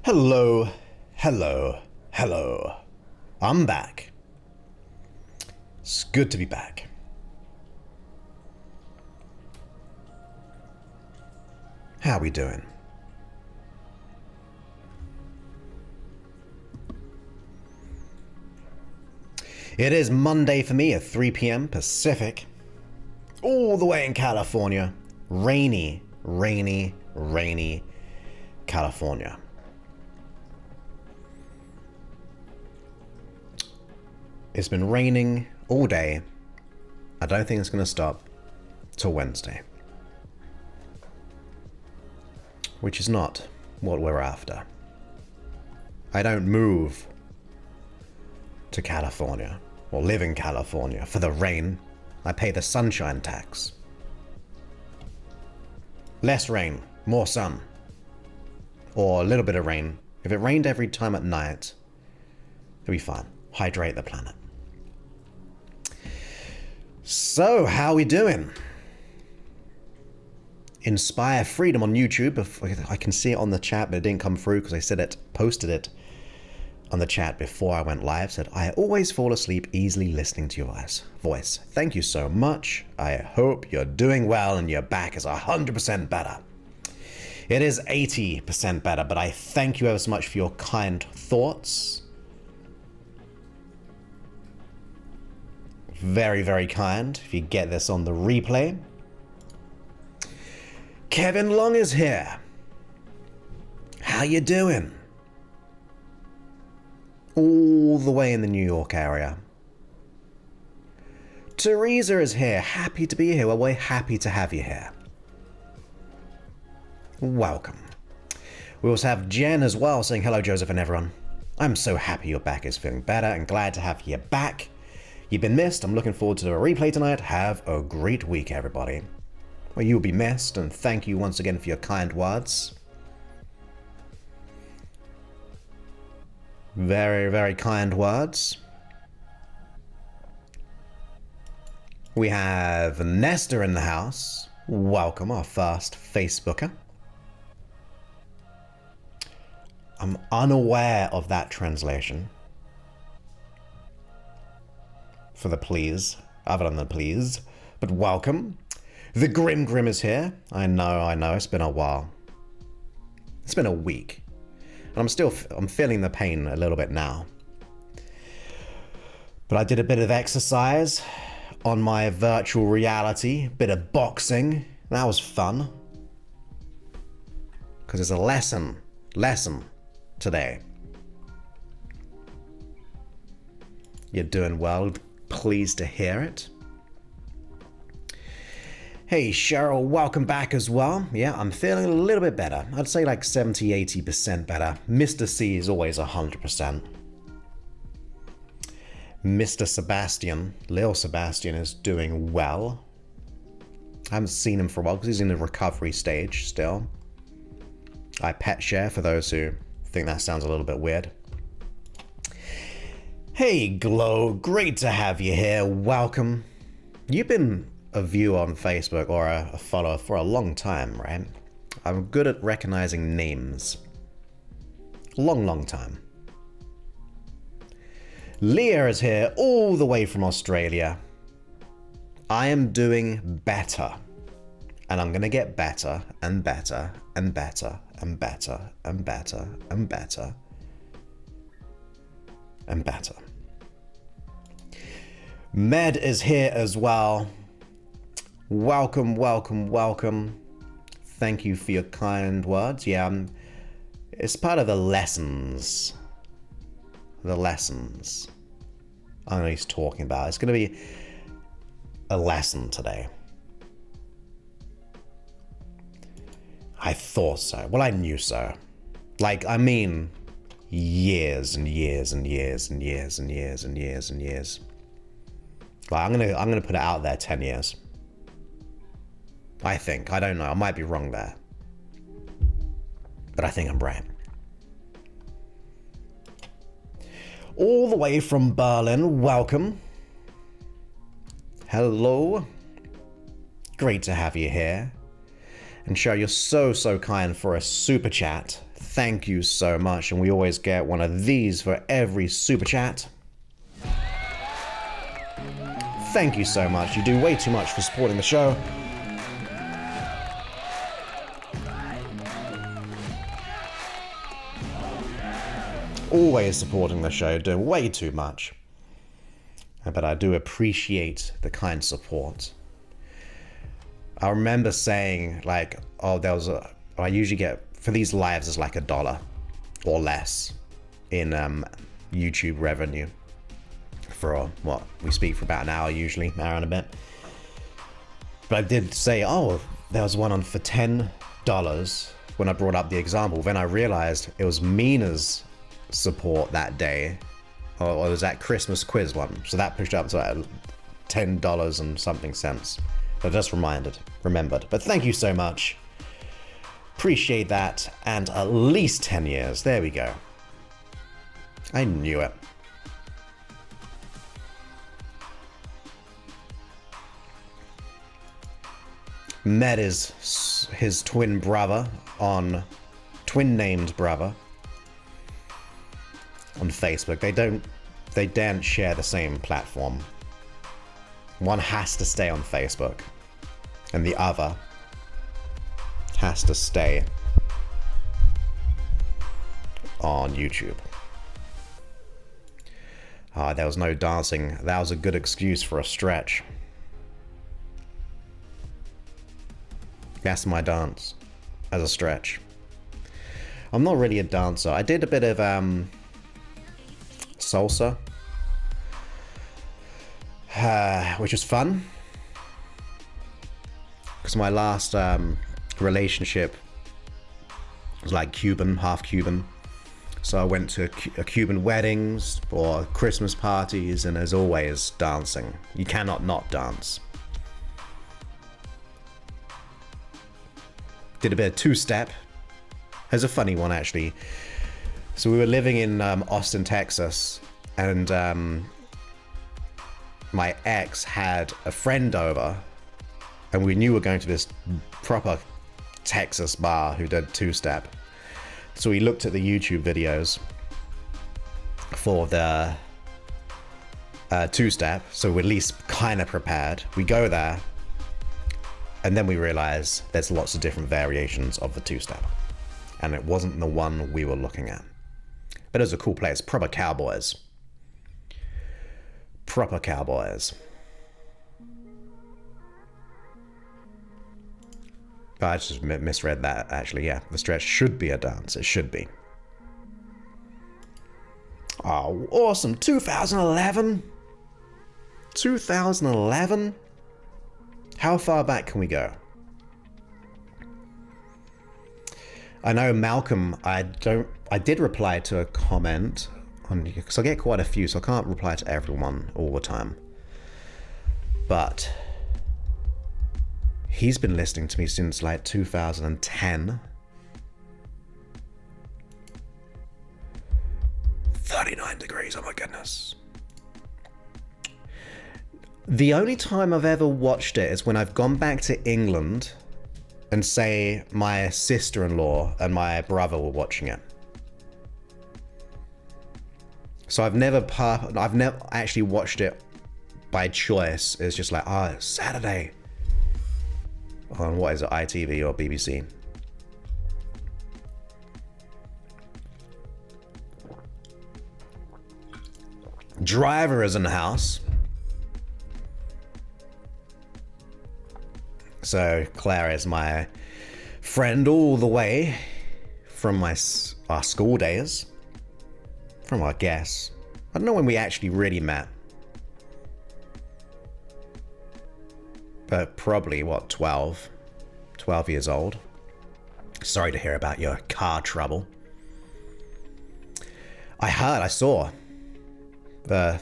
Hello, hello, hello. I'm back. It's good to be back. How we doing? It is Monday for me at 3 p.m. Pacific. All the way in California. Rainy, rainy, rainy California. It's been raining all day. I don't think it's going to stop till Wednesday. Which is not what we're after. I don't move to California or live in California for the rain. I pay the sunshine tax. Less rain, more sun. Or a little bit of rain. If it rained every time at night, it'll be fine. Hydrate the planet. So, how we doing? Inspire Freedom on YouTube. I can see it on the chat, but it didn't come through because I posted it on the chat before I went live. Said, I always fall asleep easily listening to your voice. Thank you so much. I hope you're doing well and your back is 100% better. It is 80% better, but I thank you ever so much for your kind thoughts. Very, very kind. If you get this on the replay. Kevin Long is here. How you doing? All the way in the New York area. Teresa is here. Happy to be here. Well, we're happy to have you here. Welcome. We also have Jen as well saying hello, Joseph and everyone. I'm so happy your back is feeling better and glad to have you back. You've been missed. I'm looking forward to the replay tonight. Have a great week, everybody. Well, you'll be missed, and thank you once again for your kind words. Very, very kind words. We have Nesta in the house. Welcome, our first Facebooker. I'm unaware of that translation. For the please, other than the please, but welcome. The Grim is here. I know, it's been a while. It's been a week. And I'm feeling the pain a little bit now. But I did a bit of exercise on my virtual reality, bit of boxing. That was fun. Because it's a lesson today. You're doing well. Pleased to hear it. Hey Cheryl, welcome back as well. Yeah, I'm feeling a little bit better. I'd say like 70-80% better. Mr. C is always 100%. Mr. Sebastian, Lil Sebastian is doing well. I haven't seen him for a while because he's in the recovery stage still. I pet share for those who think that sounds a little bit weird. Hey Glow, great to have you here. Welcome. You've been a viewer on Facebook or a follower for a long time, right? I'm good at recognizing names. Long time. Leah is here all the way from Australia. I am doing better. And I'm gonna get better and better and better and better and better and better and better. Med is here as well. Welcome, welcome, welcome. Thank you for your kind words. Yeah, it's part of the lessons. The lessons I know he's talking about. It's going to be a lesson today. I thought so. Well, I knew so. Like, I mean, years and years and years and years and years and years and years. Like, I'm gonna put it out there 10 years. I think. I don't know. I might be wrong there. But I think I'm right. All the way from Berlin, welcome. Hello. Great to have you here. And Cheryl, you're so kind for a super chat. Thank you so much. And we always get one of these for every super chat. Thank you so much. You do way too much for supporting the show. Always supporting the show, doing way too much. But I do appreciate the kind support. I remember saying, like, oh, I usually get, for these lives, it's like $1 or less in YouTube revenue. For what we speak for about an hour, usually hour and a bit. But I did say, oh, there was one on for $10 when I brought up the example. Then I realized it was Mina's support that day, or it was that Christmas quiz one. So that pushed up to $10 and something cents. I just remembered. But thank you so much. Appreciate that. And at least 10 years. There we go. I knew it. Met his twin brother on twin-named brother on Facebook. They daren't share the same platform. One has to stay on Facebook, and the other has to stay on YouTube. There was no dancing. That was a good excuse for a stretch. That's my dance as a stretch. I'm not really a dancer. I did a bit of salsa, which was fun. Because my last relationship was like Cuban, half Cuban. So I went to Cuban weddings or Christmas parties, and there's always dancing. You cannot not dance. Did a bit of two-step. There's a funny one, actually. So we were living in Austin, Texas, and my ex had a friend over, and we knew we were going to this proper Texas bar who did two-step. So we looked at the YouTube videos for the two-step, so we're at least kind of prepared. We go there, and then we realize there's lots of different variations of the two-step. And it wasn't the one we were looking at. But it was a cool place. Proper cowboys. Proper cowboys. But I just misread that, actually. Yeah, the stretch should be a dance. It should be. Oh, awesome. 2011? 2011? How far back can we go? I know Malcolm, I did reply to a comment on, because I get quite a few, so I can't reply to everyone all the time. But he's been listening to me since like 2010. 39 degrees, oh my goodness. The only time I've ever watched it is when I've gone back to England and say my sister-in-law and my brother were watching it. So I've never actually watched it by choice. It's just like, oh, it's Saturday. On what is it, ITV or BBC? Driver is in the house. So Claire is my friend all the way from our school days. From I guess. I don't know when we actually really met. But probably, what, 12 years old. Sorry to hear about your car trouble. I saw the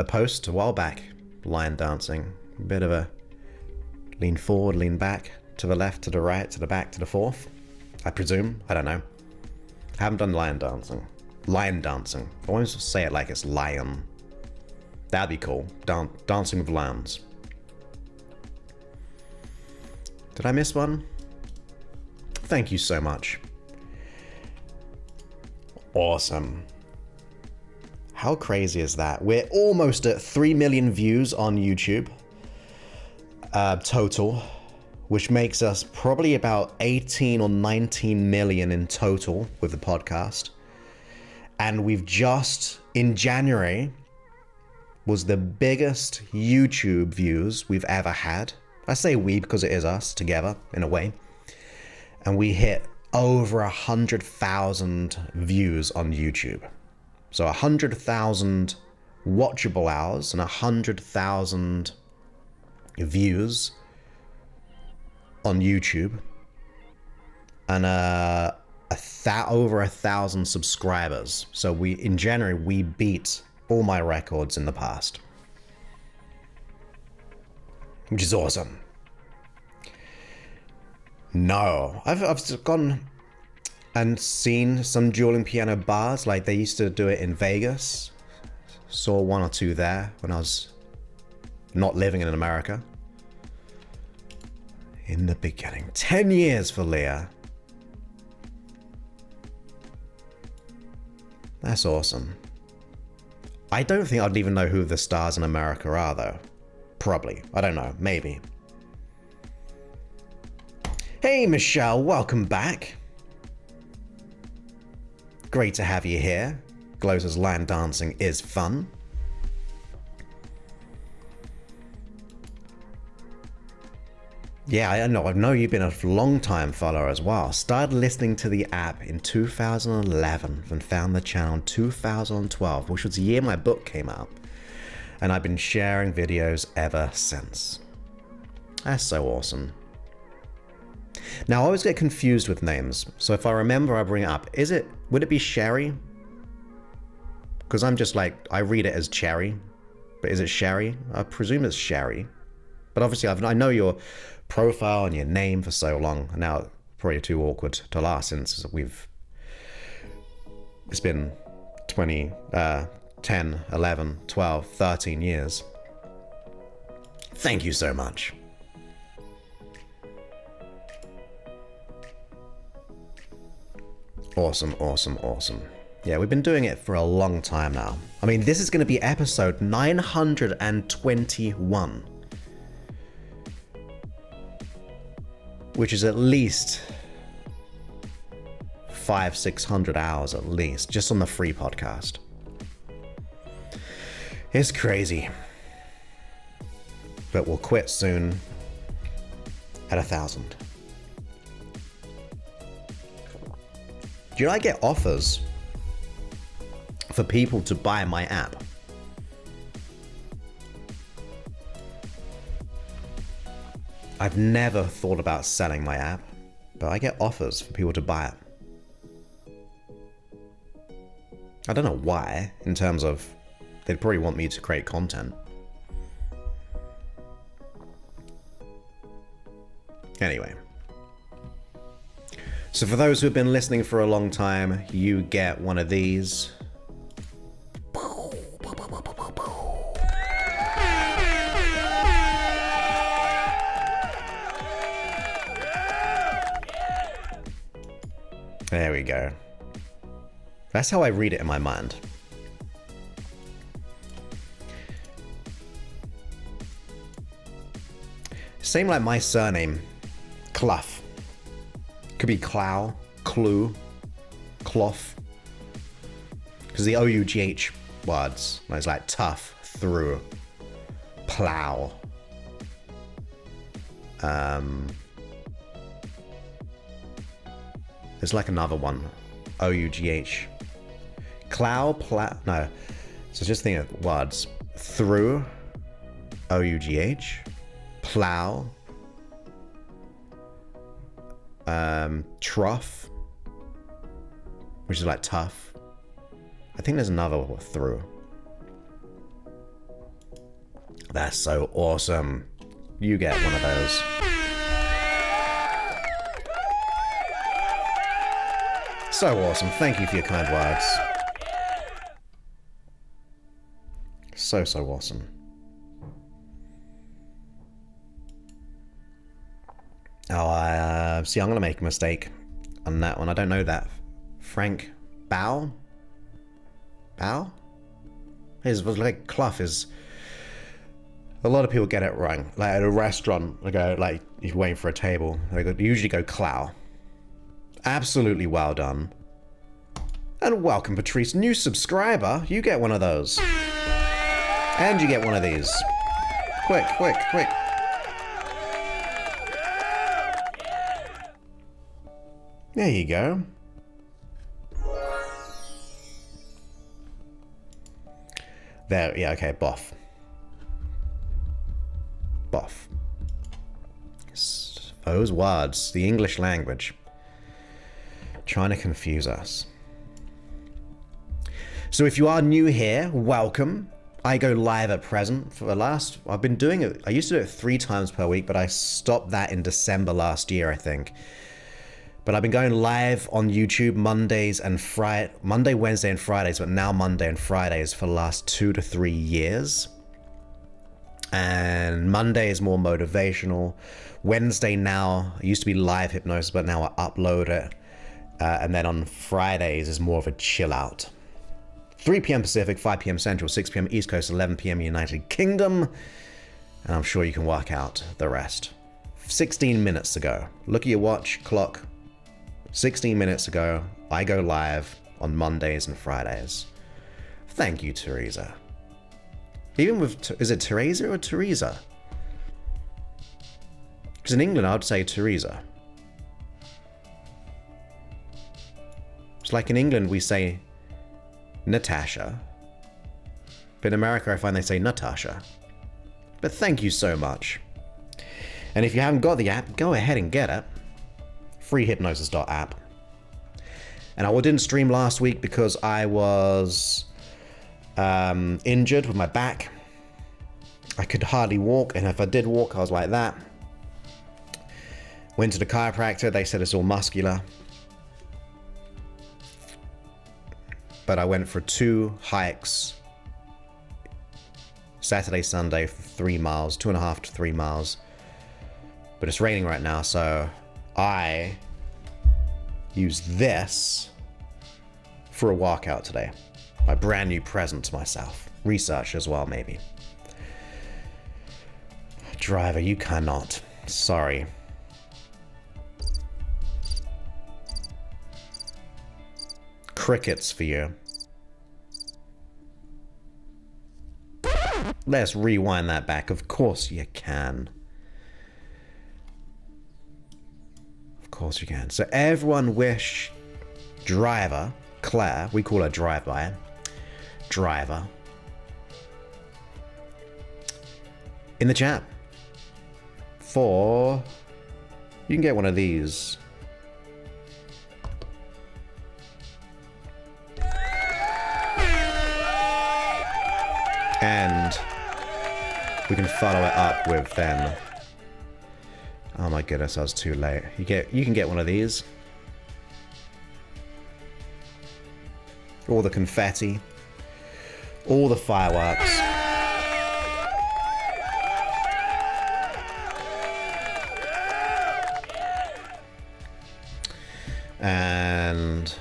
post a while back. Line dancing. A bit of a lean forward, lean back, to the left, to the right, to the back, to the fourth. I presume. I don't know. I haven't done lion dancing. Lion dancing. I always say it like it's lion. That'd be cool. Dancing with lions. Did I miss one? Thank you so much. Awesome. How crazy is that? We're almost at 3 million views on YouTube total, which makes us probably about 18 or 19 million in total with the podcast. And we've just, in January, was the biggest YouTube views we've ever had. I say we because it is us together in a way. And we hit over 100,000 views on YouTube. So 100,000 watchable hours and 100,000 views on YouTube, and over 1,000 subscribers. So in January we beat all my records in the past, which is awesome. No, I've gone and seen some dueling piano bars, like they used to do it in Vegas. Saw one or two there when I was not living in America. In the beginning. 10 years for Leah. That's awesome. I don't think I'd even know who the stars in America are, though. Probably. I don't know. Maybe. Hey, Michelle. Welcome back. Great to have you here. Glow says line dancing is fun. Yeah, I know you've been a long-time follower as well. Started listening to the app in 2011 and found the channel in 2012, which was the year my book came out. And I've been sharing videos ever since. That's so awesome. Now, I always get confused with names, so if I remember, I'll bring it up. Would it be Sherry? Because I'm just like, I read it as Cherry, but is it Sherry? I presume it's Sherry. But obviously, I know your profile and your name for so long, and now probably too awkward to last since it's been 10, 11, 12, 13 years. Thank you so much. Awesome, awesome, awesome. Yeah, we've been doing it for a long time now. I mean, this is going to be episode 921. Which is at least 500-600 hours at least, just on the free podcast. It's crazy. But we'll quit soon at 1,000. Do you know I get offers for people to buy my app? I've never thought about selling my app, but I get offers for people to buy it. I don't know why, in terms of they'd probably want me to create content. Anyway. So for those who have been listening for a long time, you get one of these. There we go. That's how I read it in my mind. Same like my surname, Clough. Could be Clow, Clue, Cloth. Because the O-U-G-H words, it's like tough, through, plow. There's like another one. O-U-G-H. Clow, plow. No. So just think of words. Through. O-U-G-H. Plow. Trough. Which is like tough. I think there's another one. Through. That's so awesome. You get one of those. So awesome. Thank you for your kind words. So awesome. Oh, see, I'm going to make a mistake on that one. I don't know that. Frank Bao? Bao? His like Clough is. A lot of people get it wrong. Like at a restaurant, they go like you're waiting for a table. They usually go Clough. Absolutely well done. And welcome, Patrice, new subscriber. You get one of those, and you get one of these. Quick, quick, quick. There you go. There, yeah, okay, boff. Boff. Those words, the English language, trying to confuse us. So if you are new here, welcome. I go live at present for the last, I've been doing it, I used to do it 3 times per week, but I stopped that in December last year, I think. But I've been going live on YouTube Monday, Wednesday, and Fridays, but now Monday and Fridays for the last 2 to 3 years. And Monday is more motivational. Wednesday now, it used to be live hypnosis, but now I upload it. And then on Fridays is more of a chill out. 3 p.m. Pacific, 5 p.m. Central, 6 p.m. East Coast, 11 p.m. United Kingdom. And I'm sure you can work out the rest. 16 minutes ago. Look at your watch, clock. 16 minutes ago, I go live on Mondays and Fridays. Thank you, Teresa. Even with, is it Teresa or Teresa? Because in England, I would say Teresa. It's like in England, we say Natasha. But in America, I find they say Natasha. But thank you so much. And if you haven't got the app, go ahead and get it. freehypnosis.app. And I didn't stream last week because I was injured with my back. I could hardly walk, and if I did walk, I was like that. Went to the chiropractor, they said it's all muscular. But I went for 2 hikes, Saturday, Sunday, for 3 miles, 2.5 to 3 miles. But it's raining right now, so I use this for a workout today. My brand new present to myself. Research as well, maybe. Driver, you cannot. Sorry. Crickets for you. Let's rewind that back. Of course you can. Of course you can. So everyone wish Driver, Claire, we call her Drive-By, Driver, in the chat. For, you can get one of these. And we can follow it up with then. Oh my goodness, I was too late. You can get one of these. All the confetti. All the fireworks. And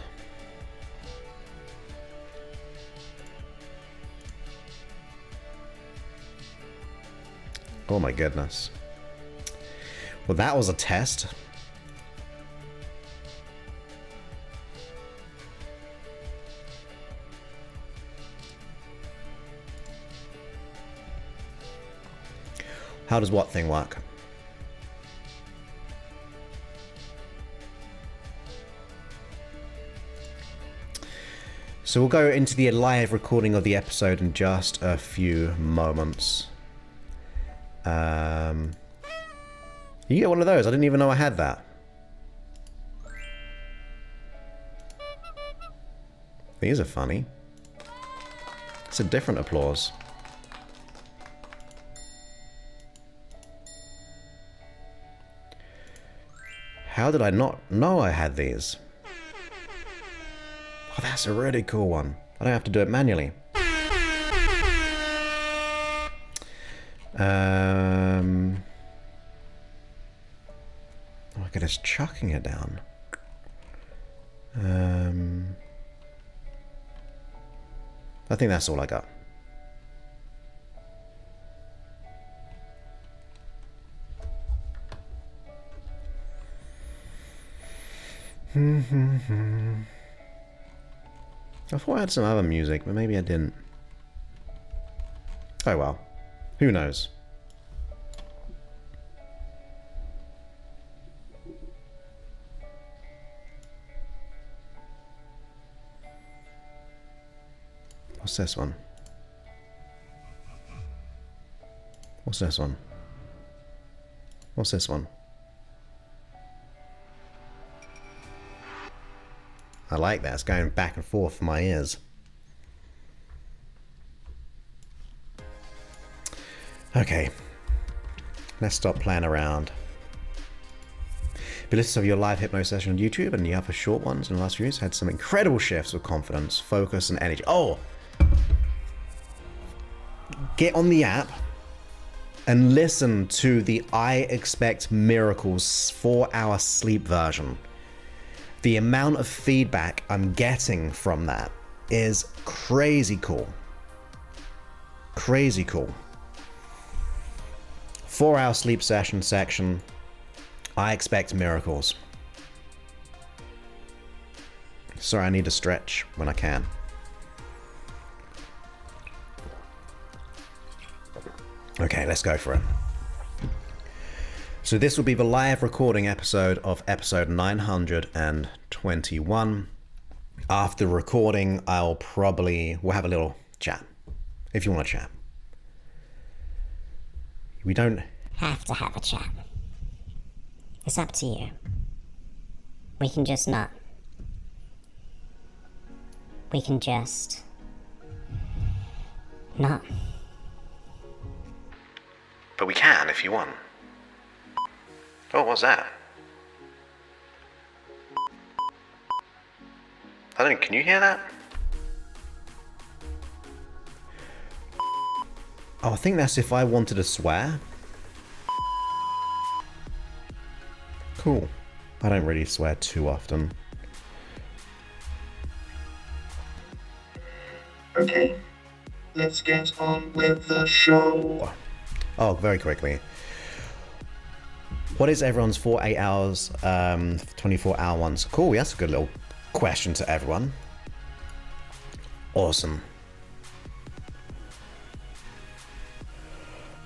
oh my goodness. Well, that was a test. How does what thing work? So we'll go into the live recording of the episode in just a few moments. You get one of those. I didn't even know I had that. These are funny. It's a different applause. How did I not know I had these? Oh, that's a really cool one. I don't have to do it manually. Oh my goodness, chucking it down. I think that's all I got. I thought I had some other music, but maybe I didn't. Oh well. Who knows? What's this one? What's this one? What's this one? I like that. It's going back and forth for my ears. Okay. Let's stop playing around. If you listen to your live hypno session on YouTube and the other short ones in the last few years, had some incredible shifts of confidence, focus, and energy. Oh! Get on the app and listen to the I Expect Miracles 4-hour sleep version. The amount of feedback I'm getting from that is crazy cool. Crazy cool. 4-hour sleep session section. I Expect Miracles. Sorry, I need to stretch when I can. Okay, let's go for it. So this will be the live recording episode of episode 921. After recording, we'll have a little chat, if you want to chat. We don't have to have a chat. It's up to you. We can just not. We can just not. But we can if you want. Oh, what's that? Can you hear that? Oh, I think that's if I wanted to swear. Cool. I don't really swear too often. Okay, let's get on with the show. Oh, very quickly. What is everyone's 48 hours, 24-hour ones? Cool, that's a good little question to everyone. Awesome.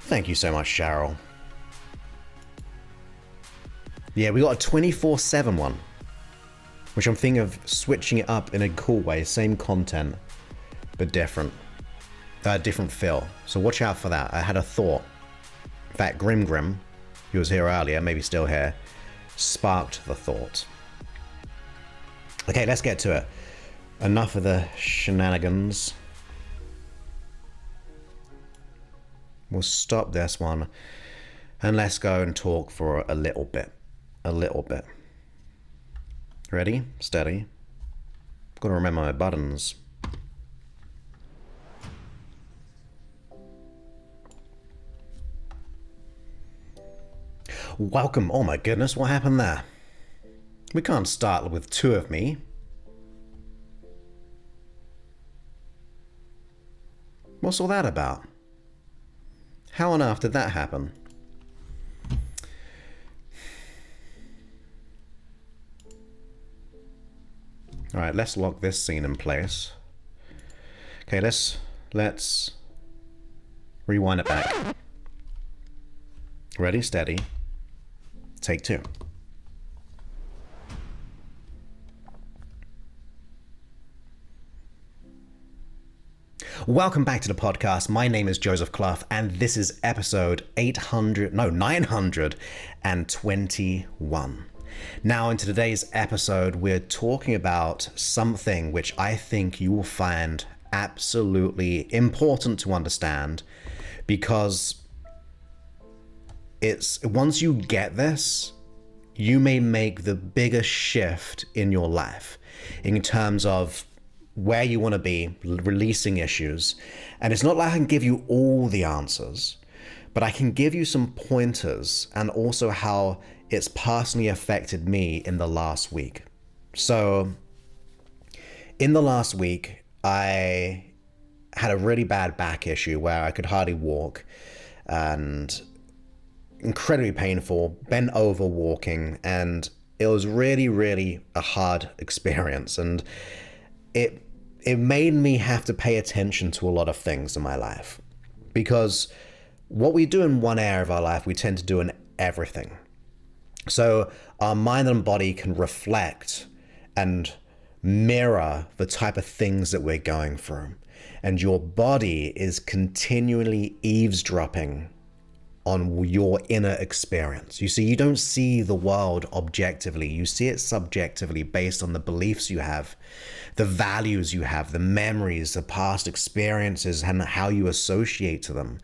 Thank you so much, Cheryl. Yeah, we got a 24/7 one, which I'm thinking of switching it up in a cool way. Same content, but different. Different feel. So watch out for that. I had a thought. In fact, Grim, who was here earlier, maybe still here, sparked the thought. Okay, let's get to it. Enough of the shenanigans. We'll stop this one and let's go and talk for a little bit. Ready? Steady. Gotta remember my buttons. Welcome. Oh my goodness, what happened there? We can't start with two of me. What's all that about? How on earth did that happen? Alright, let's lock this scene in place. Okay, let's rewind it back. Ready, steady. Take two. Welcome back to the podcast. My name is Joseph Clough, and this is episode 921. Now, in today's episode, we're talking about something which I think you will find absolutely important to understand, because once you get this, you may make the biggest shift in your life in terms of where you want to be, releasing issues. And it's not like I can give you all the answers, but I can give you some pointers and also how it's personally affected me in the last week. So in the last week, I had a really bad back issue where I could hardly walk, and incredibly painful, bent over walking, and it was really, really a hard experience. And it made me have to pay attention to a lot of things in my life, because what we do in one area of our life, we tend to do in everything. So our mind and body can reflect and mirror the type of things that we're going through. And your body is continually eavesdropping on your inner experience. You see, you don't see the world objectively. You see it subjectively based on the beliefs you have, the values you have, the memories, the past experiences, and how you associate to them,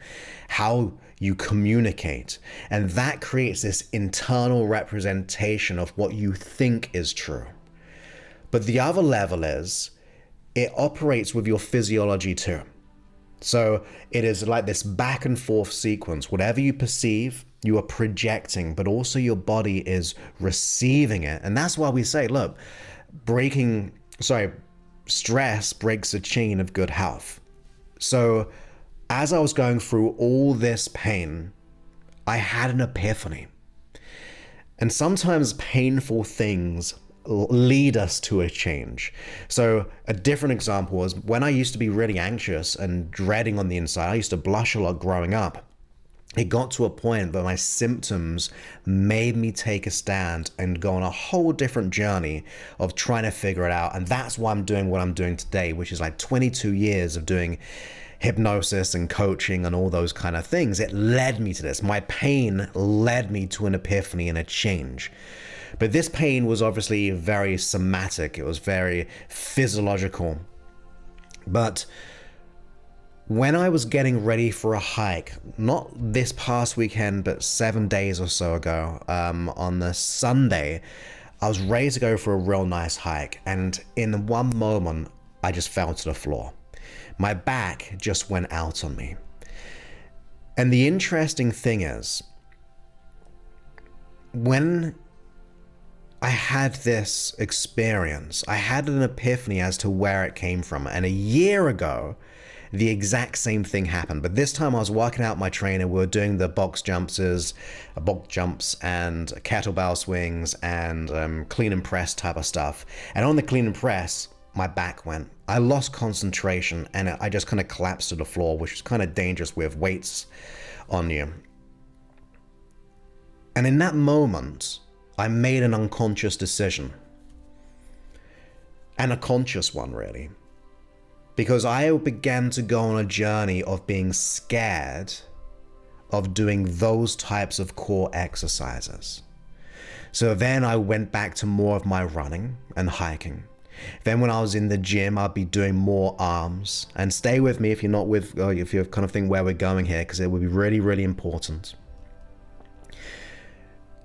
how you communicate. And that creates this internal representation of what you think is true. But the other level is, it operates with your physiology too. So it is like this back and forth sequence. Whatever you perceive, you are projecting, but also your body is receiving it. And that's why we say, look, stress breaks the chain of good health. So as I was going through all this pain, I had an epiphany. And sometimes painful things lead us to a change. So a different example was when I used to be really anxious and dreading on the inside. I used to blush a lot growing up. It got to a point that my symptoms made me take a stand and go on a whole different journey of trying to figure it out. And that's why I'm doing what I'm doing today, which is like 22 years of doing hypnosis and coaching and all those kind of things. It led me to this. My pain led me to an epiphany and a change. But this pain was obviously very somatic. It was very physiological. But when I was getting ready for a hike, not this past weekend, but 7 days or so ago, on the Sunday, I was ready to go for a real nice hike. And in one moment, I just fell to the floor. My back just went out on me. And the interesting thing is, when I had this experience, I had an epiphany as to where it came from. And a year ago, the exact same thing happened. But this time I was working out my trainer. We were doing the box jumps and kettlebell swings and clean and press type of stuff. And on the clean and press, my back went. I lost concentration and I just kind of collapsed to the floor, which is kind of dangerous with weights on you. And in that moment, I made an unconscious decision, and a conscious one really, because I began to go on a journey of being scared of doing those types of core exercises. So then I went back to more of my running and hiking. Then when I was in the gym, I'd be doing more arms. And stay with me if you're not with, or if you're kind of thinking where we're going here, because it would be really, really important.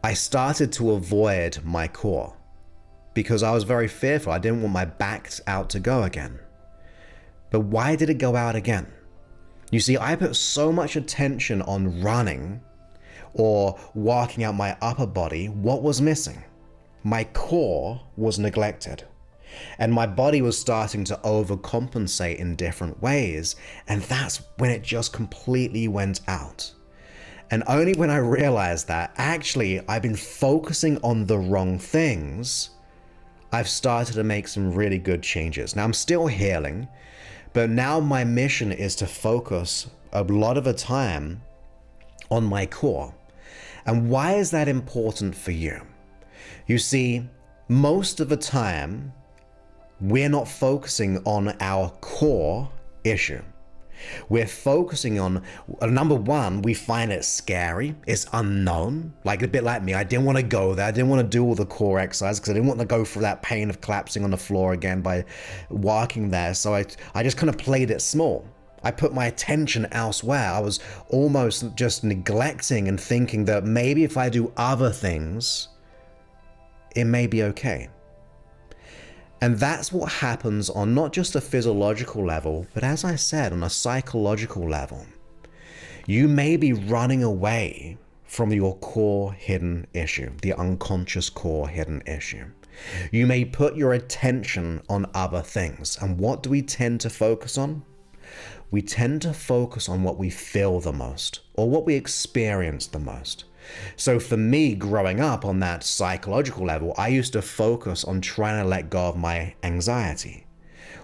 I started to avoid my core because I was very fearful. I didn't want my back out to go again. But why did it go out again? You see, I put so much attention on running or walking out my upper body. What was missing? My core was neglected. And my body was starting to overcompensate in different ways. And that's when it just completely went out. And only when I realized that actually I've been focusing on the wrong things, I've started to make some really good changes. Now I'm still healing, but now my mission is to focus a lot of the time on my core. And why is that important for you? You see, most of the time, we're not focusing on our core issue. We're focusing on, number one, we find it scary. It's unknown. Like a bit like me, I didn't want to go there. I didn't want to do all the core exercise because I didn't want to go through that pain of collapsing on the floor again by walking there. So I just kind of played it small. I put my attention elsewhere. I was almost just neglecting and thinking that maybe if I do other things, it may be okay. And that's what happens on not just a physiological level, but as I said, on a psychological level. You may be running away from your core hidden issue, the unconscious core hidden issue. You may put your attention on other things. And what do we tend to focus on? we tend to focus on what we feel the most or what we experience the most. So for me, growing up on that psychological level, I used to focus on trying to let go of my anxiety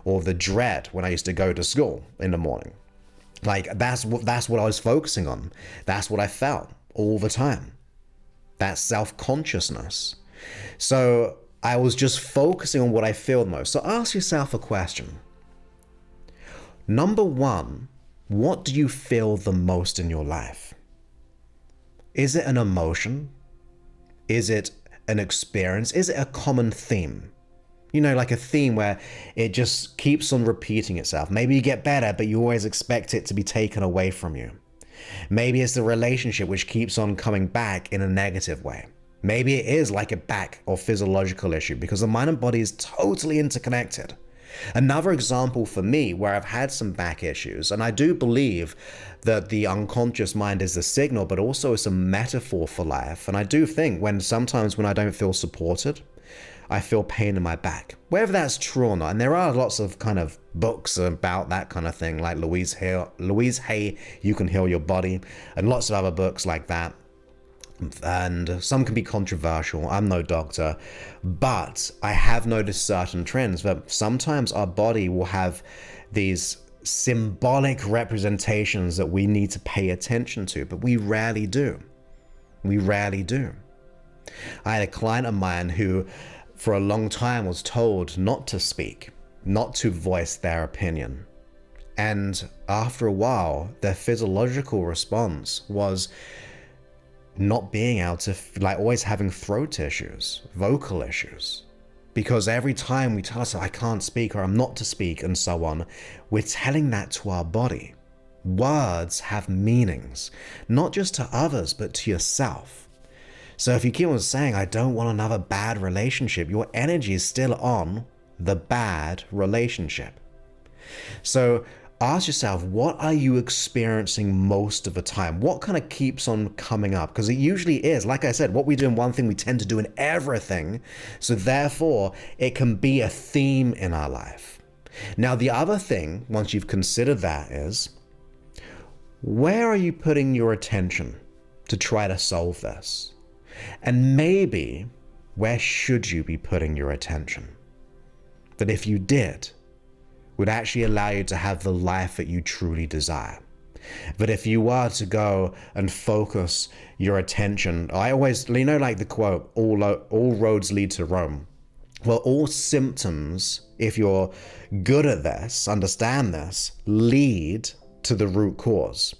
or the dread when I used to go to school in the morning. Like that's what I was focusing on. That's what I felt all the time. That self-consciousness. So I was just focusing on what I feel the most. So ask yourself a question. Number one, what do you feel the most in your life? Is it an emotion? Is it an experience? Is it a common theme? You know, like a theme where it just keeps on repeating itself. Maybe you get better, but you always expect it to be taken away from you. Maybe it's the relationship which keeps on coming back in a negative way. Maybe it is like a back or physiological issue because the mind and body is totally interconnected. Another example for me where I've had some back issues, and I do believe that the unconscious mind is the signal, but also it's a metaphor for life. And I do think sometimes when I don't feel supported, I feel pain in my back, whether that's true or not. And there are lots of kind of books about that kind of thing, like Louise Hay, You Can Heal Your Body, and lots of other books like that. And some can be controversial. I'm no doctor, but I have noticed certain trends that sometimes our body will have these symbolic representations that we need to pay attention to, but we rarely do. We rarely do. I had a client of mine who for a long time was told not to speak, not to voice their opinion. And after a while, their physiological response was not being able to, like always having throat issues, vocal issues. Because every time we tell ourselves, I can't speak or I'm not to speak and so on, we're telling that to our body. Words have meanings, not just to others, but to yourself. So if you keep on saying, I don't want another bad relationship, your energy is still on the bad relationship. So ask yourself, what are you experiencing most of the time? What kind of keeps on coming up? Because it usually is, like I said, what we do in one thing, we tend to do in everything. So therefore, it can be a theme in our life. Now, the other thing, once you've considered that, is where are you putting your attention to try to solve this? And maybe, where should you be putting your attention? That if you did, would actually allow you to have the life that you truly desire. But if you were to go and focus your attention, I always, like the quote, all roads lead to Rome. Well, all symptoms, if you're good at this, understand this, lead to the root cause.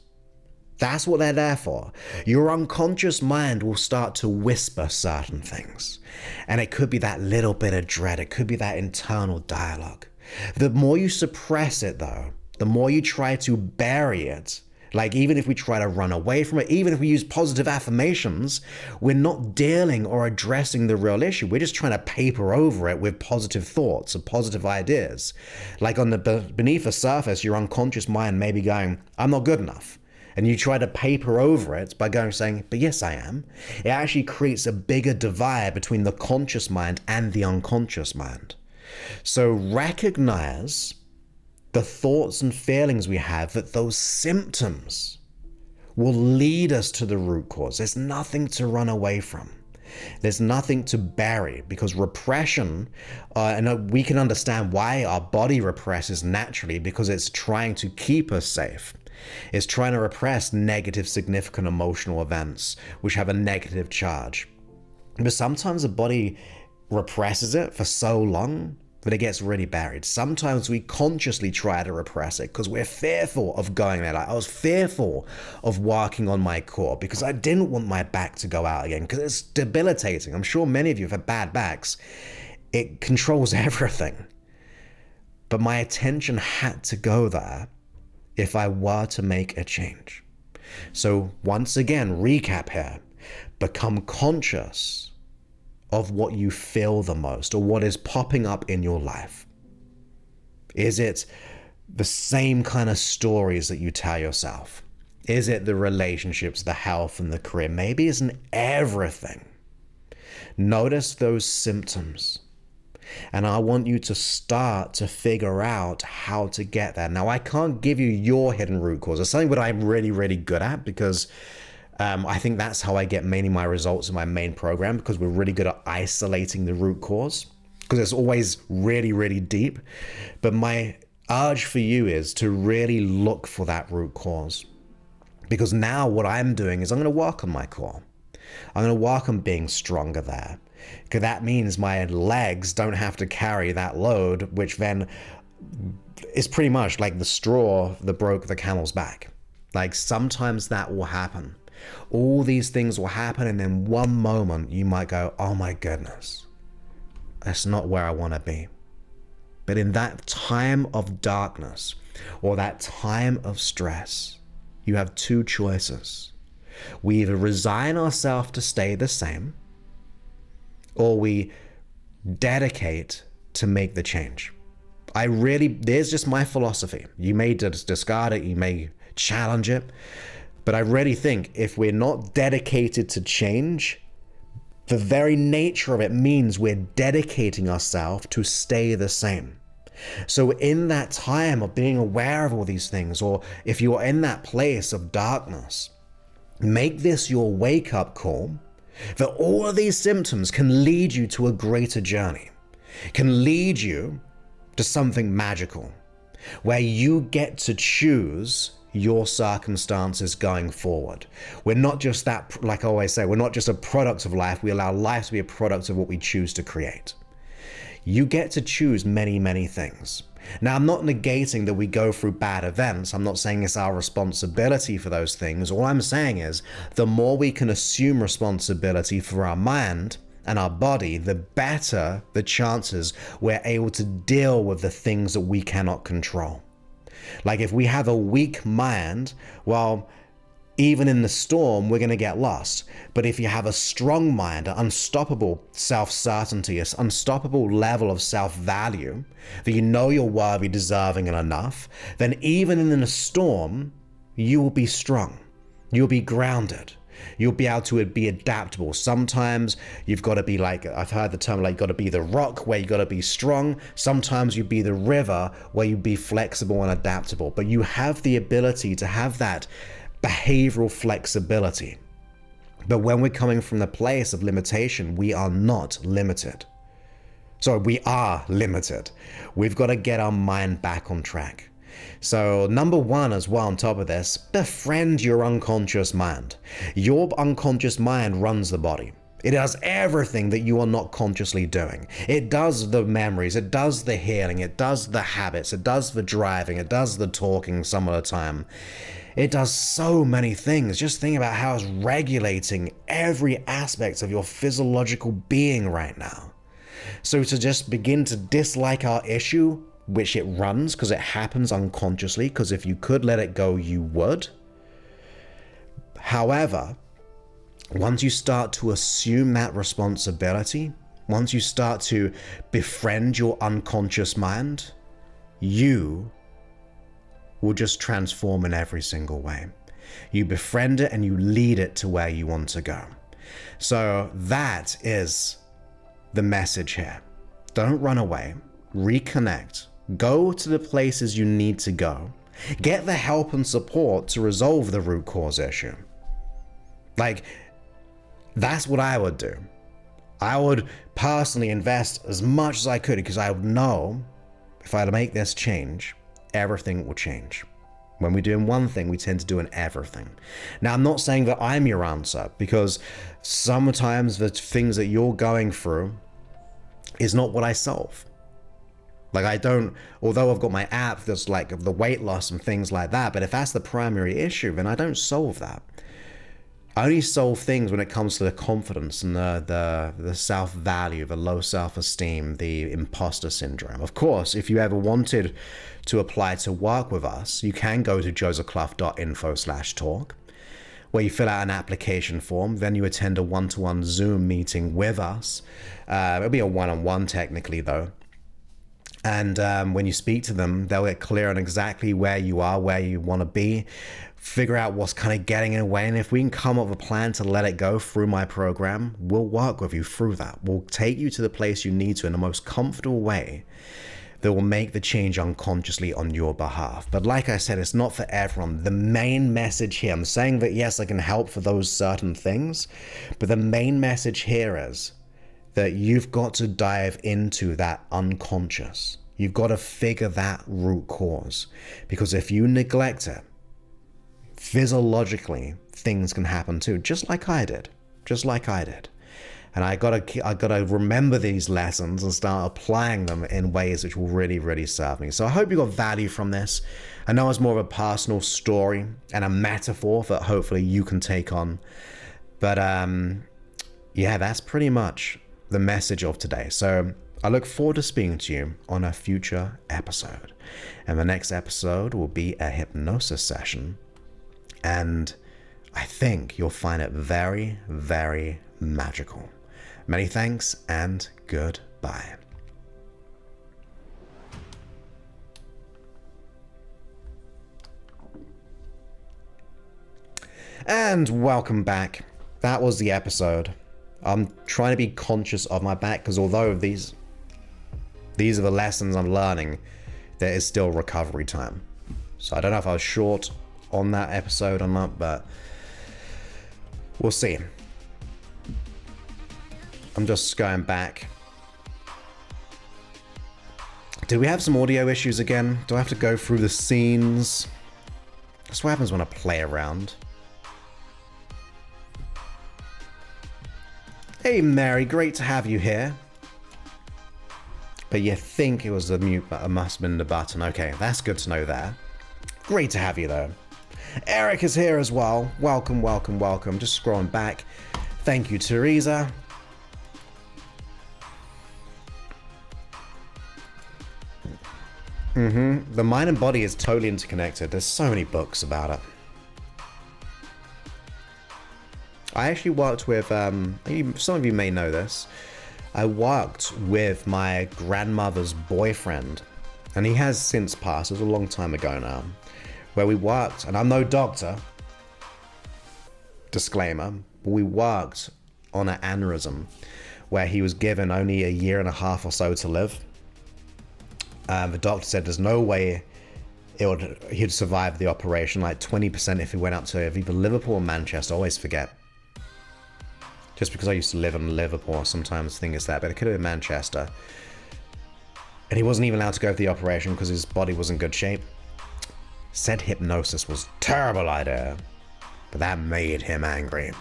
That's what they're there for. Your unconscious mind will start to whisper certain things. And it could be that little bit of dread. It could be that internal dialogue. The more you suppress it, though, the more you try to bury it, like even if we try to run away from it, even if we use positive affirmations, we're not dealing or addressing the real issue. We're just trying to paper over it with positive thoughts or positive ideas. Like on the beneath the surface, your unconscious mind may be going, I'm not good enough. And you try to paper over it by saying, but yes, I am. It actually creates a bigger divide between the conscious mind and the unconscious mind. So recognize the thoughts and feelings we have, that those symptoms will lead us to the root cause. There's nothing to run away from. There's nothing to bury, because repression, and we can understand why our body represses naturally, because it's trying to keep us safe. It's trying to repress negative, significant emotional events which have a negative charge. But sometimes the body represses it for so long that it gets really buried. Sometimes we consciously try to repress it because we're fearful of going there. Like I was fearful of working on my core because I didn't want my back to go out again because it's debilitating. I'm sure many of you have had bad backs. It controls everything. But my attention had to go there if I were to make a change. So once again, recap here. Become conscious of what you feel the most or what is popping up in your life. Is it the same kind of stories that you tell yourself? Is it the relationships, the health, and the career? Maybe it's in everything. Notice those symptoms. And I want you to start to figure out how to get there. Now, I can't give you your hidden root cause. It's something that I'm really, really good at, because I think that's how I get mainly my results in my main program, because we're really good at isolating the root cause, because it's always really, really deep. But my urge for you is to really look for that root cause, because now what I'm doing is I'm going to work on my core. I'm going to work on being stronger there, because that means my legs don't have to carry that load, which then is pretty much like the straw that broke the camel's back. Like, sometimes that will happen. All these things will happen, and then one moment you might go, oh my goodness, that's not where I want to be. But in that time of darkness, or that time of stress, you have two choices. We either resign ourselves to stay the same, or we dedicate to make the change. There's just my philosophy. You may discard it, you may challenge it, but I really think if we're not dedicated to change, the very nature of it means we're dedicating ourselves to stay the same. So in that time of being aware of all these things, or if you are in that place of darkness, make this your wake-up call that all of these symptoms can lead you to a greater journey, can lead you to something magical, where you get to choose your circumstances going forward. We're not just that, like I always say, we're not just a product of life. We allow life to be a product of what we choose to create. You get to choose many, many things. Now, I'm not negating that we go through bad events. I'm not saying it's our responsibility for those things. All I'm saying is the more we can assume responsibility for our mind and our body, the better the chances we're able to deal with the things that we cannot control. Like, if we have a weak mind, well, even in the storm, we're going to get lost. But if you have a strong mind, an unstoppable self-certainty, an unstoppable level of self-value, that you know you're worthy, deserving, and enough, then even in a storm, you will be strong. You'll be grounded. You'll be able to be adaptable. Sometimes you've got to be like, I've heard the term, like, you've got to be the rock where you got to be strong. Sometimes you be the river where you be flexible and adaptable. But you have the ability to have that behavioral flexibility. But when we're coming from the place of limitation, we are not limited. Sorry, we are limited. We've got to get our mind back on track. So number one as well, on top of this, befriend your unconscious mind. Your unconscious mind runs the body. It does everything that you are not consciously doing. It does the memories, it does the healing, it does the habits, it does the driving, it does the talking some of the time. It does so many things. Just think about how it's regulating every aspect of your physiological being right now. So to just begin to dislike our issue, which it runs because it happens unconsciously, because if you could let it go, you would. However, once you start to assume that responsibility, once you start to befriend your unconscious mind, you will just transform in every single way. You befriend it and you lead it to where you want to go. So that is the message here. Don't run away. Reconnect. Go to the places you need to go. Get the help and support to resolve the root cause issue. Like, that's what I would do. I would personally invest as much as I could, because I would know if I make this change, everything will change. When we're doing one thing, we tend to do in everything. Now, I'm not saying that I'm your answer, because sometimes the things that you're going through is not what I solve. Like, I don't, although I've got my app that's like the weight loss and things like that, but if that's the primary issue, then I don't solve that. I only solve things when it comes to the confidence and the self-value, the low self-esteem, the imposter syndrome. Of course, if you ever wanted to apply to work with us, you can go to josephclough.info/talk, where you fill out an application form. Then you attend a one-to-one Zoom meeting with us. It'll be a one-on-one technically, though. And when you speak to them, they'll get clear on exactly where you are, where you want to be, figure out what's kind of getting in the way. And if we can come up with a plan to let it go through my program, we'll work with you through that. We'll take you to the place you need to in the most comfortable way that will make the change unconsciously on your behalf. But like I said, it's not for everyone. The main message here, I'm saying that yes, I can help for those certain things, but the main message here is that you've got to dive into that unconscious. You've got to figure that root cause, because if you neglect it, physiologically, things can happen too, just like I did. And I gotta remember these lessons and start applying them in ways which will really, really serve me. So I hope you got value from this. I know it's more of a personal story and a metaphor that hopefully you can take on. But yeah, that's pretty much the message of today. So I look forward to speaking to you on a future episode. And the next episode will be a hypnosis session. And I think you'll find it very, very magical. Many thanks and goodbye. And welcome back. That was the episode. I'm trying to be conscious of my back, because although these are the lessons I'm learning, there is still recovery time. So I don't know if I was short on that episode or not, but we'll see. I'm just going back. Did we have some audio issues again? Do I have to go through the scenes? That's what happens when I play around. Hey Mary, great to have you here. But you think it was the mute button, it must have been the button. Okay, that's good to know there. Great to have you though. Eric is here as well. Welcome, welcome, welcome. Just scrolling back. Thank you, Teresa. The mind and body is totally interconnected. There's so many books about it. I actually worked with, some of you may know this. I worked with my grandmother's boyfriend, and he has since passed. It was a long time ago now, where we worked, and I'm no doctor, disclaimer, but we worked on an aneurysm where he was given only 1.5 years or so to live. The doctor said there's no way he'd survive the operation, like 20% if he went up to either Liverpool or Manchester. I always forget. Just because I used to live in Liverpool, I sometimes think it's that, but it could have been Manchester. And he wasn't even allowed to go for the operation because his body was in good shape. Said hypnosis was a terrible idea, but that made him angry.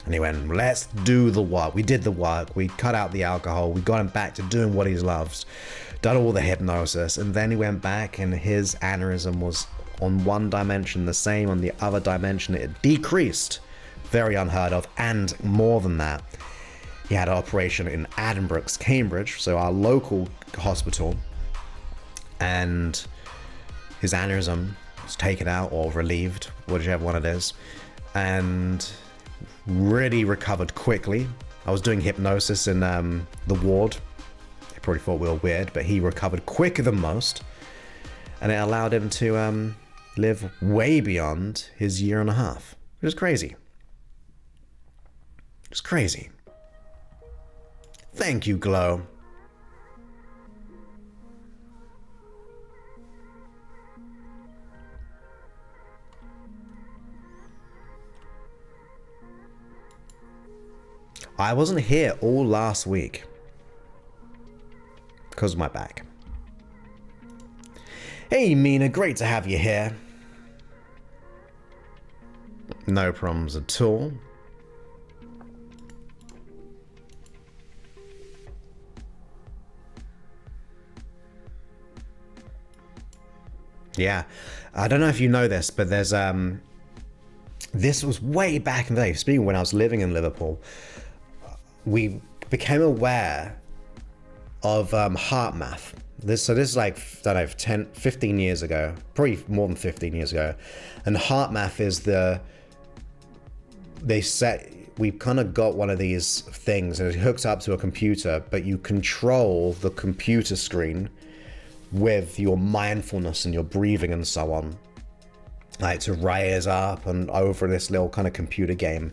And he went, let's do the work. We did the work. We cut out the alcohol. We got him back to doing what he loves. Done all the hypnosis. And then he went back and his aneurysm was on one dimension the same. On the other dimension, it decreased. Very unheard of. And more than that, he had an operation in Addenbrooke's, Cambridge, so our local hospital. And his aneurysm was taken out or relieved, whichever one it is. And really recovered quickly. I was doing hypnosis in the ward. They probably thought we were weird, but he recovered quicker than most, and it allowed him to live way beyond his 1.5 years. It was crazy. It's crazy. Thank you, Glow. I wasn't here all last week because of my back. Hey Mina, great to have you here. No problems at all. Yeah, I don't know if you know this, but there's this was way back in the day. Speaking when I was living in Liverpool, we became aware of HeartMath. This is like, I don't know, 10, 15 years ago, probably more than 15 years ago. And HeartMath is we've kind of got one of these things and it hooks up to a computer, but you control the computer screen with your mindfulness and your breathing and so on, like to raise up and over this little kind of computer game.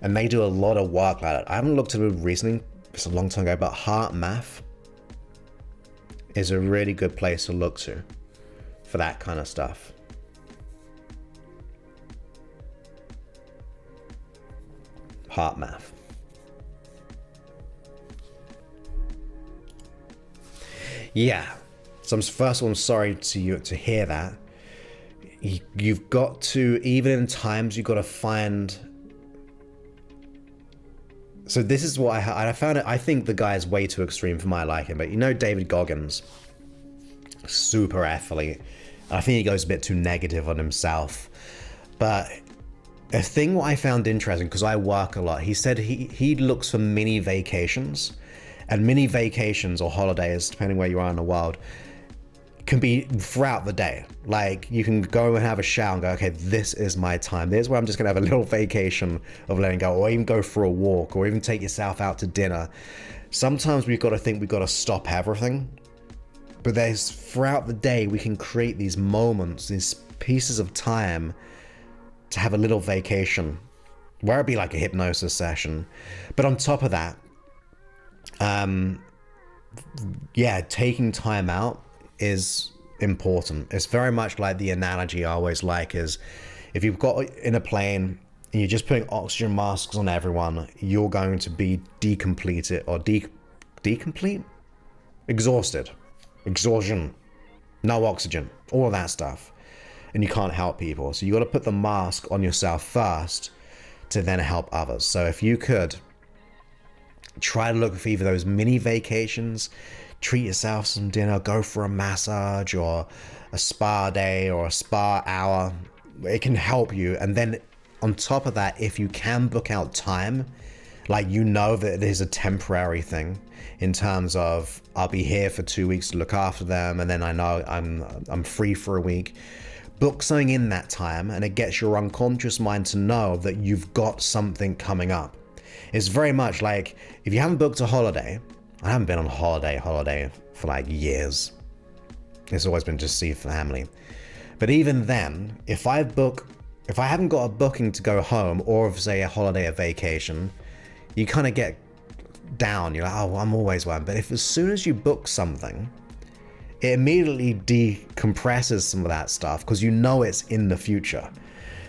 And they do a lot of work like that. I haven't looked at it recently, it's a long time ago, but HeartMath is a really good place to look to for that kind of stuff. HeartMath. Yeah. So first of all, I'm sorry to you to hear that. You've got to, even in times, you've got to find. So this is what I found it. I think the guy is way too extreme for my liking, but you know David Goggins, super athlete. I think he goes a bit too negative on himself. But a thing what I found interesting, because I work a lot, he said he looks for mini vacations, and mini vacations or holidays, depending where you are in the world, can be throughout the day. Like you can go and have a shower and go, okay, this is my time. This is where I'm just gonna have a little vacation of letting go, or even go for a walk, or even take yourself out to dinner. Sometimes we've got to think we've got to stop everything, but there's throughout the day we can create these moments, these pieces of time to have a little vacation, where it'd be like a hypnosis session. But on top of that, yeah, taking time out is important. It's very much like the analogy I always like is, if you've got in a plane and you're just putting oxygen masks on everyone, you're going to be decompleted or decomplete? Exhausted. Exhaustion. No oxygen. All of that stuff. And you can't help people. So you got to put the mask on yourself first to then help others. So if you could try to look for either those mini vacations, treat yourself some dinner, go for a massage or a spa day or a spa hour, it can help you. And then on top of that, if you can book out time, like you know that it is a temporary thing in terms of I'll be here for 2 weeks to look after them, and then I know I'm free for a week. Book something in that time, and it gets your unconscious mind to know that you've got something coming up. It's very much like if you haven't booked a holiday. I haven't been on holiday for like years. It's always been just see family. But even then, if I haven't got a booking to go home, or say a holiday, a vacation, you kind of get down. You're like, oh, I'm always one. But if as soon as you book something, it immediately decompresses some of that stuff because you know it's in the future.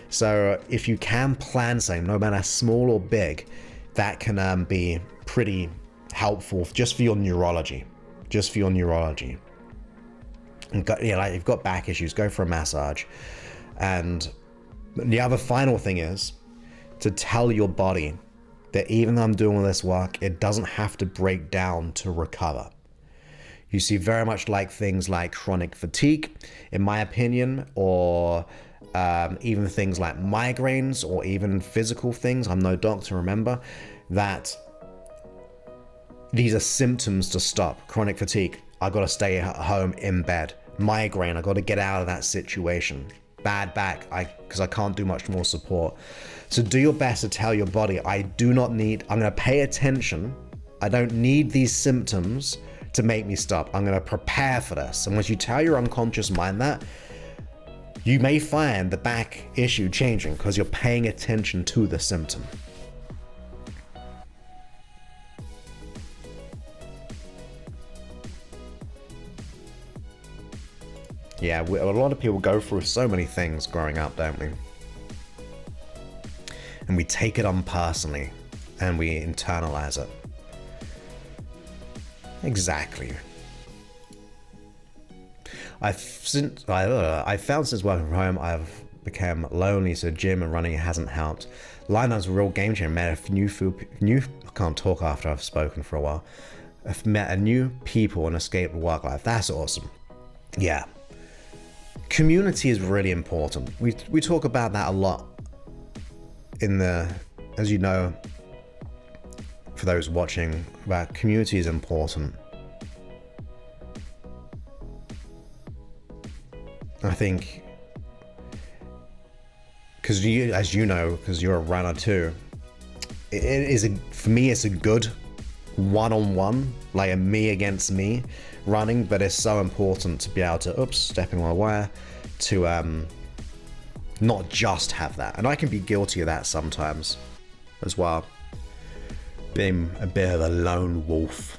So if you can plan something, no matter small or big, that can be pretty helpful just for your neurology. And like you've got back issues, go for a massage. And the other final thing is to tell your body that even though I'm doing all this work, it doesn't have to break down to recover. You see, very much like things like chronic fatigue, in my opinion, or even things like migraines, or even physical things. I'm no doctor, remember, that these are symptoms to stop. Chronic fatigue, I got to stay at home in bed. Migraine, I got to get out of that situation. Bad back, because I can't do much more support. So do your best to tell your body, I'm going to pay attention. I don't need these symptoms to make me stop. I'm going to prepare for this. And once you tell your unconscious mind that, you may find the back issue changing because you're paying attention to the symptom. Yeah, a lot of people go through so many things growing up, don't we? And we take it on personally, and we internalize it. Exactly. I found since working from home, I've become lonely, so gym and running hasn't helped. Lying down's a real game changer. Met a new I can't talk after I've spoken for a while. I've met a new people and escaped work life. That's awesome. Yeah. Community is really important. We talk about that a lot as you know, for those watching, about community is important. I think, because as you know, because you're a runner too, for me it's a good one-on-one, like a me against me, running, but it's so important to be able to, stepping on a wire, to not just have that. And I can be guilty of that sometimes as well. Being a bit of a lone wolf.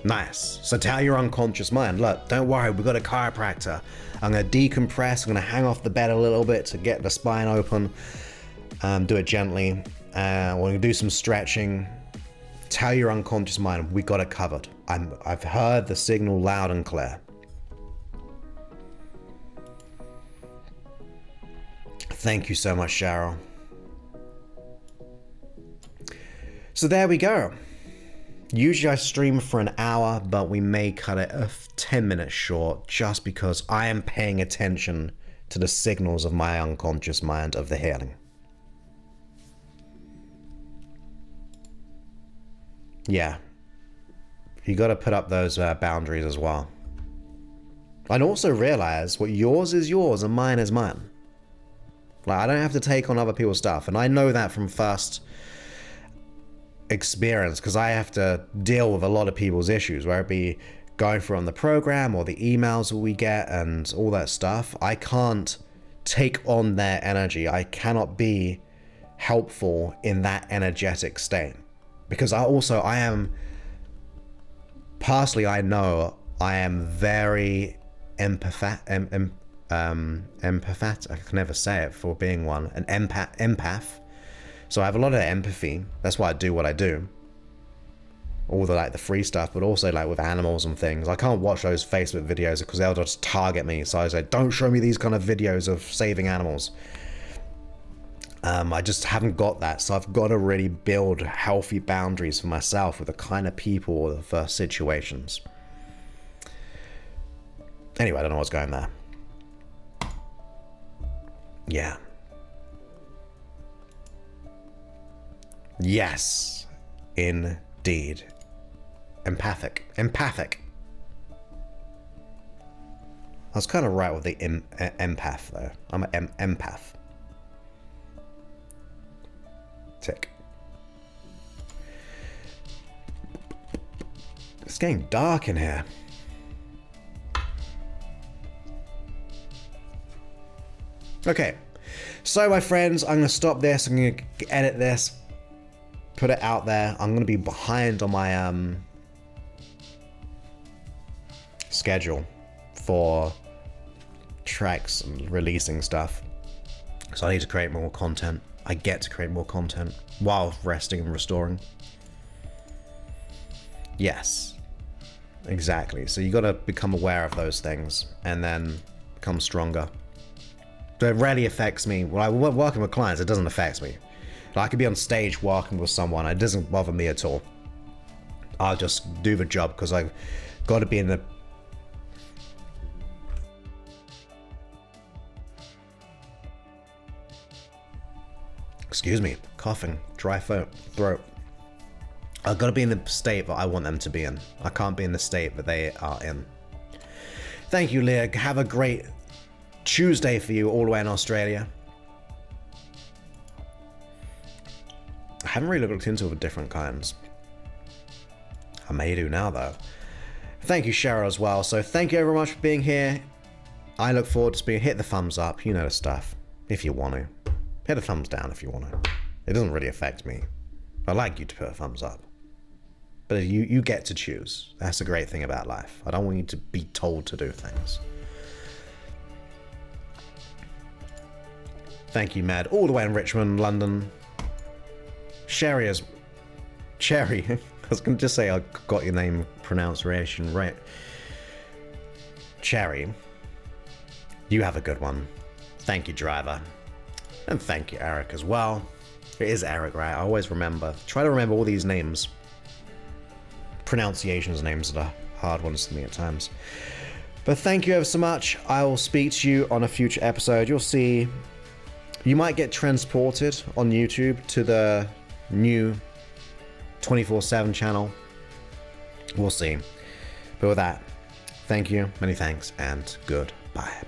Nice. So tell your unconscious mind, look, don't worry, we've got a chiropractor. I'm going to decompress, I'm going to hang off the bed a little bit to get the spine open. Do it gently. We're going to do some stretching. Tell your unconscious mind, we got it covered. I've heard the signal loud and clear. Thank you so much, Cheryl. So there we go. Usually I stream for an hour, but we may cut it 10 minutes short just because I am paying attention to the signals of my unconscious mind of the healing. Yeah. You got to put up those boundaries as well. And also realize what yours is yours and mine is mine. Like, I don't have to take on other people's stuff. And I know that from first experience because I have to deal with a lot of people's issues, whether it be going through on the program or the emails that we get and all that stuff. I can't take on their energy. I cannot be helpful in that energetic state because I am personally, I know I am very empathetic. I can never say it for being one. An empath. So I have a lot of empathy. That's why I do what I do. All the free stuff, but also with animals and things. I can't watch those Facebook videos because they'll just target me. So I say, don't show me these kind of videos of saving animals. I just haven't got that. So I've got to really build healthy boundaries for myself with the kind of people or the situations. Anyway, I don't know what's going there. Yeah. Yes, indeed. Empathic. I was kind of right with the empath, though. I'm an empath. Tick. It's getting dark in here. Okay, so my friends, I'm going to stop this. I'm going to edit this, put it out there. I'm going to be behind on my schedule for tracks and releasing stuff. So I need to create more content. I get to create more content while resting and restoring. Yes, exactly. So you got to become aware of those things and then become stronger. So it rarely affects me. When I'm working with clients, it doesn't affect me. I could be on stage working with someone, it doesn't bother me at all. I'll just do the job because I've got to be in the... Excuse me, coughing, dry throat. I've got to be in the state that I want them to be in. I can't be in the state that they are in. Thank you, Leah. Have a great Tuesday for you all the way in Australia. I haven't really looked into the different kinds. I may do now, though. Thank you, Cheryl, as well. So thank you very much for being here. I look forward to hit the thumbs up. You know the stuff. If you want to. Hit a thumbs down if you want to. It doesn't really affect me. I'd like you to put a thumbs up. But you get to choose. That's the great thing about life. I don't want you to be told to do things. Thank you, Mad. All the way in Richmond, London. Cherry. I was going to just say I got your name pronunciation right. Cherry. You have a good one. Thank you, Driver. And thank you, Eric, as well. It is Eric, right? I always remember. Try to remember all these names. Pronunciations, names that are hard ones to me at times. But thank you ever so much. I will speak to you on a future episode. You'll see. You might get transported on YouTube to the new 24/7 channel. We'll see. But with that, thank you, many thanks, and goodbye.